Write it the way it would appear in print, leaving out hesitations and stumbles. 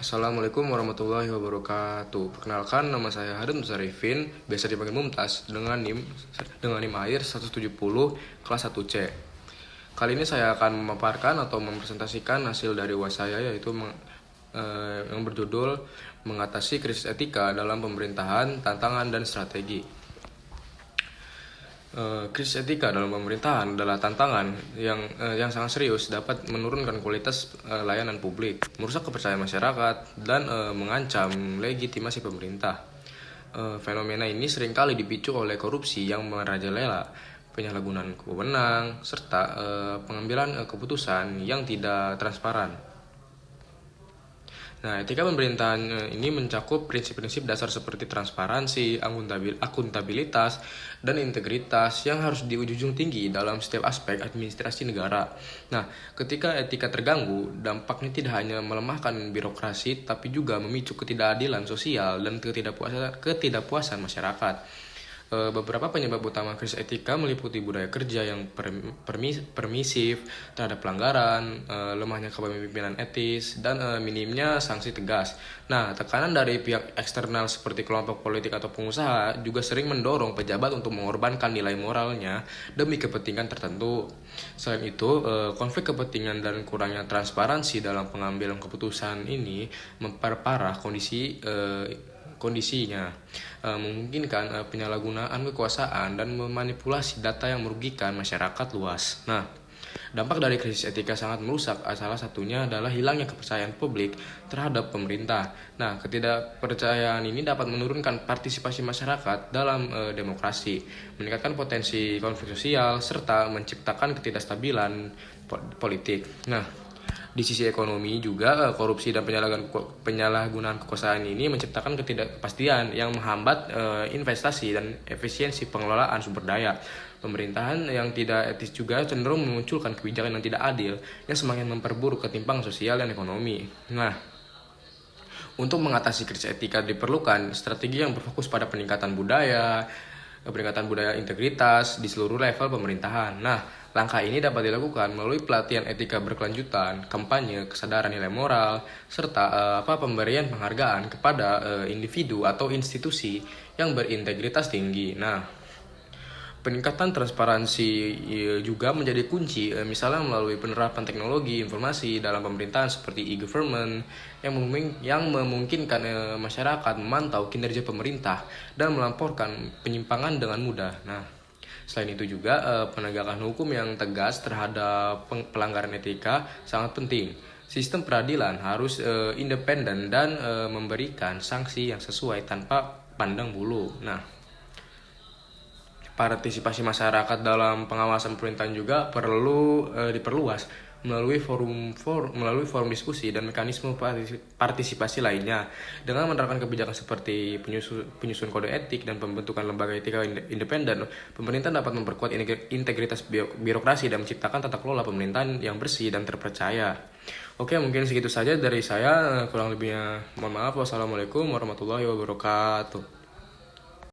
Assalamualaikum warahmatullahi wabarakatuh. Perkenalkan, nama saya Hadun Musarifin, biasa dipanggil Mumtaz, dengan NIM akhir 170 kelas 1C. Kali ini saya akan memaparkan atau mempresentasikan hasil dari UAS saya, yaitu yang berjudul Mengatasi Krisis Etika dalam Pemerintahan, Tantangan dan Strategi. Krisis etika dalam pemerintahan adalah tantangan yang sangat serius, dapat menurunkan kualitas layanan publik, merusak kepercayaan masyarakat, dan mengancam legitimasi pemerintah. Fenomena ini seringkali dipicu oleh korupsi yang merajalela, penyalahgunaan wewenang, serta pengambilan keputusan yang tidak transparan. Nah, etika pemerintahan ini mencakup prinsip-prinsip dasar seperti transparansi, akuntabilitas, dan integritas yang harus dijunjung tinggi dalam setiap aspek administrasi negara. Nah, ketika etika terganggu, dampaknya tidak hanya melemahkan birokrasi, tapi juga memicu ketidakadilan sosial dan ketidakpuasan masyarakat. Beberapa penyebab utama krisis etika meliputi budaya kerja yang permisif terhadap pelanggaran, lemahnya kepemimpinan etis, dan minimnya sanksi tegas. Nah, tekanan dari pihak eksternal seperti kelompok politik atau pengusaha juga sering mendorong pejabat untuk mengorbankan nilai moralnya demi kepentingan tertentu. Selain itu, konflik kepentingan dan kurangnya transparansi dalam pengambilan keputusan ini memperparah kondisinya, memungkinkan penyalahgunaan kekuasaan dan memanipulasi data yang merugikan masyarakat luas. Nah, dampak dari krisis etika sangat merusak. Salah satunya adalah hilangnya kepercayaan publik terhadap pemerintah. Nah, ketidakpercayaan ini dapat menurunkan partisipasi masyarakat dalam demokrasi, meningkatkan potensi konflik sosial, serta menciptakan ketidakstabilan politik. Nah, di sisi ekonomi juga, korupsi dan penyalahgunaan kekuasaan ini menciptakan ketidakpastian yang menghambat investasi dan efisiensi pengelolaan sumber daya. Pemerintahan yang tidak etis juga cenderung memunculkan kebijakan yang tidak adil yang semakin memperburuk ketimpangan sosial dan ekonomi. Nah, untuk mengatasi krisis etika diperlukan strategi yang berfokus pada peningkatan budaya integritas di seluruh level pemerintahan. Nah, langkah ini dapat dilakukan melalui pelatihan etika berkelanjutan, kampanye kesadaran nilai moral, serta pemberian penghargaan kepada individu atau institusi yang berintegritas tinggi. Nah, peningkatan transparansi juga menjadi kunci, misalnya melalui penerapan teknologi informasi dalam pemerintahan seperti e-government yang memungkinkan masyarakat memantau kinerja pemerintah dan melaporkan penyimpangan dengan mudah. Nah, selain itu juga penegakan hukum yang tegas terhadap pelanggaran etika sangat penting. Sistem peradilan harus independen dan memberikan sanksi yang sesuai tanpa pandang bulu. Nah, partisipasi masyarakat dalam pengawasan pemerintahan juga perlu diperluas melalui forum diskusi dan mekanisme partisipasi lainnya. Dengan menerapkan kebijakan seperti penyusun kode etik dan pembentukan lembaga etika independen, pemerintah dapat memperkuat integritas birokrasi dan menciptakan tata kelola pemerintahan yang bersih dan terpercaya. Oke, mungkin segitu saja dari saya. Kurang lebihnya mohon maaf. Wassalamualaikum warahmatullahi wabarakatuh.